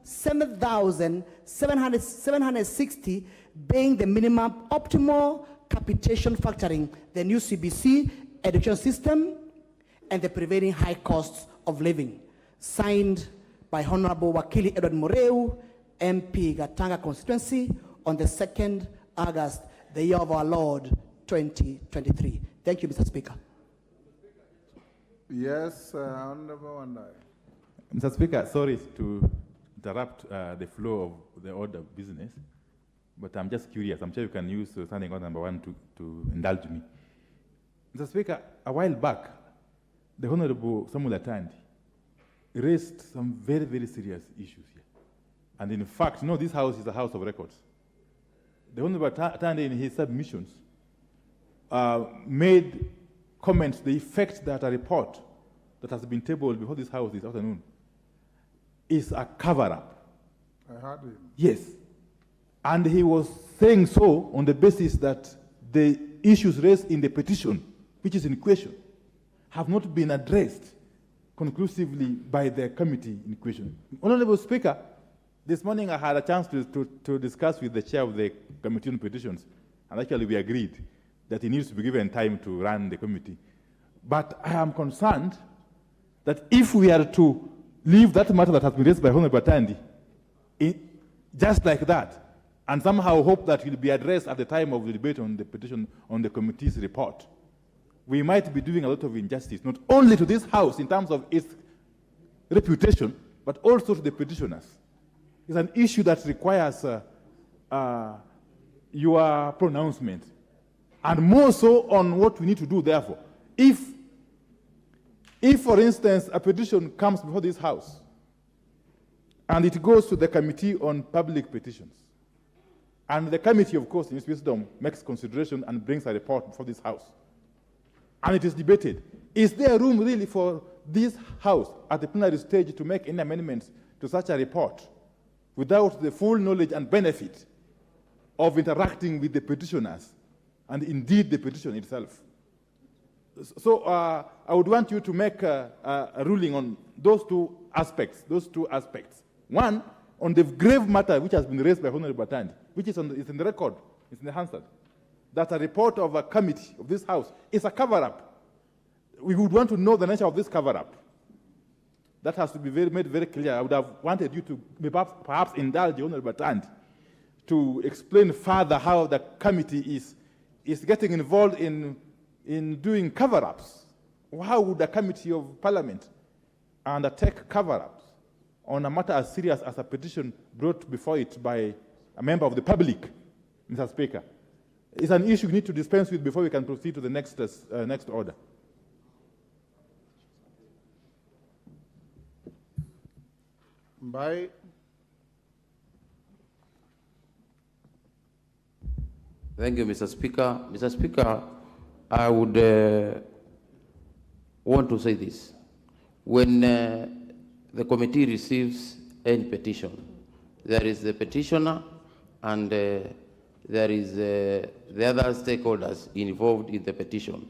7,760 being the minimum optimal capitation factoring the new CBC education system and the prevailing high costs of living. Signed by Honorable Wakili Edward Moreu, MP Gatanga constituency, on the 2nd August, the year of our Lord, 2023. Thank you, Mr. Speaker. Yes, Honorable Wandai. Mr. Speaker, sorry to interrupt the flow of the order of business, but I'm just curious. I'm sure you can use standing order number 1 to indulge me. Mr. Speaker, a while back, the Honorable Samuel Atandi raised some very, very serious issues here. And in fact, you know, this house is a house of records. The Honorable Atandi, in his submissions, made comments to the effect that a report that has been tabled before this house this afternoon is a cover-up. I heard him. Yes. And he was saying so on the basis that the issues raised in the petition, which is in question, have not been addressed conclusively by the committee in question. Honorable Speaker, this morning I had a chance to discuss with the chair of the committee on petitions, and actually we agreed that he needs to be given time to run the committee. But I am concerned that if we are to leave that matter that has been raised by Honorable Atandi just like that, and somehow hope that it will be addressed at the time of the debate on the petition on the committee's report, we might be doing a lot of injustice, not only to this house in terms of its reputation, but also to the petitioners. It's an issue that requires your pronouncement, and more so on what we need to do, therefore. If, for instance, a petition comes before this house, and it goes to the Committee on Public Petitions, and the committee, of course, in its wisdom, makes consideration and brings a report before this house, and it is debated, is there room really for this house at the plenary stage to make any amendments to such a report without the full knowledge and benefit of interacting with the petitioners and indeed the petition itself? So I would want you to make a ruling on those two aspects. One, on the grave matter which has been raised by Honorable Atandi, which is it's in the record, it's in the Hansard, that a report of a committee of this house is a cover-up. We would want to know the nature of this cover-up. That has to be made very clear. I would have wanted you to perhaps indulge Honorable Atandi to explain further how the committee is getting involved in doing cover-ups. How would a committee of parliament undertake cover-ups on a matter as serious as a petition brought before it by a member of the public, Mr. Speaker? It's an issue we need to dispense with before we can proceed to the next order. Bye. Thank you, Mr. Speaker. Mr. Speaker, I would want to say this. When the committee receives any petition, there is the petitioner and there is the other stakeholders involved in the petition.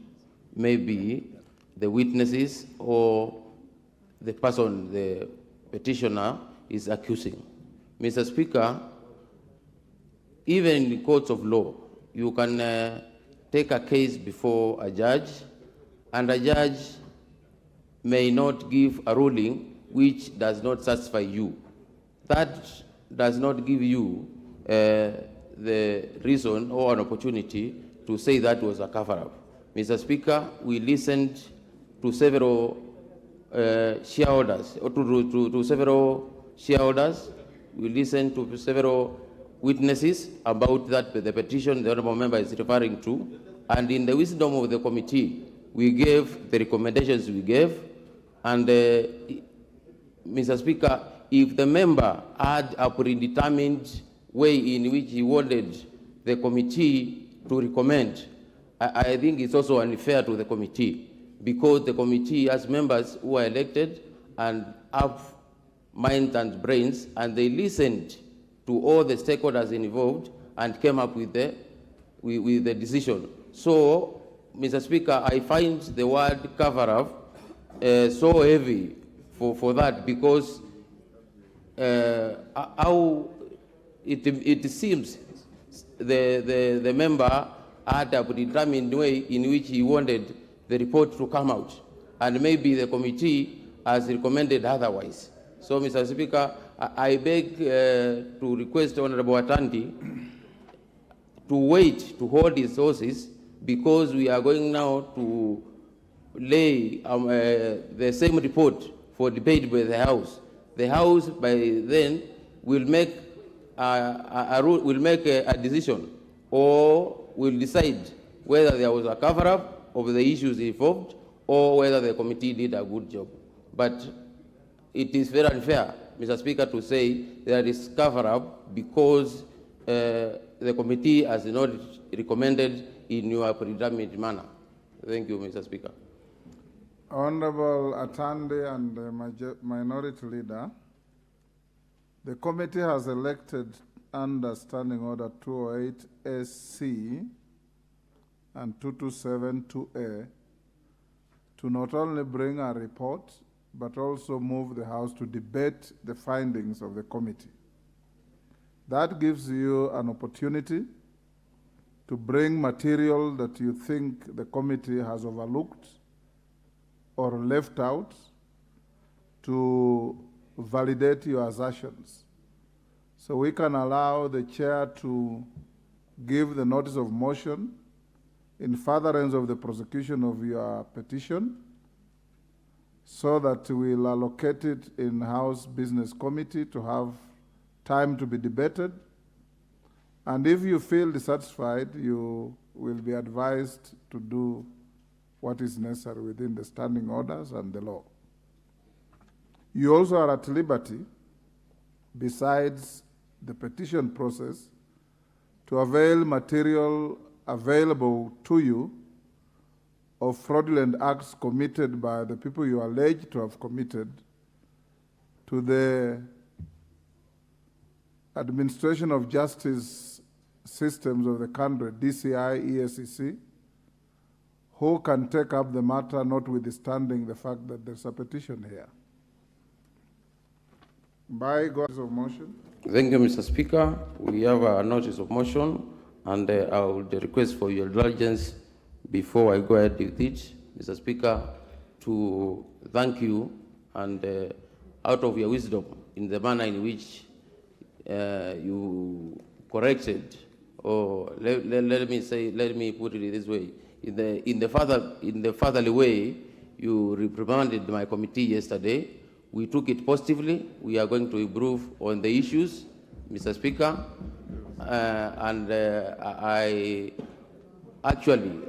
Maybe the witnesses or the person the petitioner is accusing. Mr. Speaker, even in the courts of law, you can take a case before a judge, and a judge may not give a ruling which does not satisfy you. That does not give you the reason or an opportunity to say that was a cover-up. Mr. Speaker, we listened to several shareholders, or to several shareholders. We listened to several witnesses about that the petition the honourable member is referring to, and in the wisdom of the committee, we gave the recommendations we gave, and Mr. Speaker, if the member had a predetermined way in which he wanted the committee to recommend, I think it's also unfair to the committee, because the committee has members who are elected and have minds and brains, and they listened to all the stakeholders involved and came up with the decision. So, Mr. Speaker, I find the word cover-up so heavy for that, because how it seems the member had a predetermined way in which he wanted the report to come out, and maybe the committee has recommended otherwise. So, Mr. Speaker, I beg to request Honorable Atandi to wait to hold his horses, because we are going now to lay the same report for debate by the House. The House by then will make a decision, or will decide whether there was a cover-up of the issues involved, or whether the committee did a good job. But it is very unfair, Mr. Speaker, to say there is cover-up because the committee has not recommended in your predetermined manner. Thank you, Mr. Speaker. Honorable Atande and the Minority Leader, the committee has elected under Standing Order 208 SC and 227 2A to not only bring a report, but also move the House to debate the findings of the committee. That gives you an opportunity to bring material that you think the committee has overlooked or left out to validate your assertions. So we can allow the chair to give the notice of motion in furtherance of the prosecution of your petition, so that we'll allocate it in House Business Committee to have time to be debated. And if you feel dissatisfied, you will be advised to do what is necessary within the standing orders and the law. You also are at liberty, besides the petition process, to avail material available to you of fraudulent acts committed by the people you allege to have committed to the administration of justice systems of the country, DCI, ESCC, who can take up the matter notwithstanding the fact that there's a petition here. By notice of motion. Thank you, Mr. Speaker. We have a notice of motion, and I would request for your indulgence before I go ahead with it, Mr. Speaker, to thank you, and out of your wisdom in the manner in which you corrected, or let me put it this way, in the fatherly way you reprimanded my committee yesterday. We took it positively. We are going to improve on the issues, Mr. Speaker, and I actually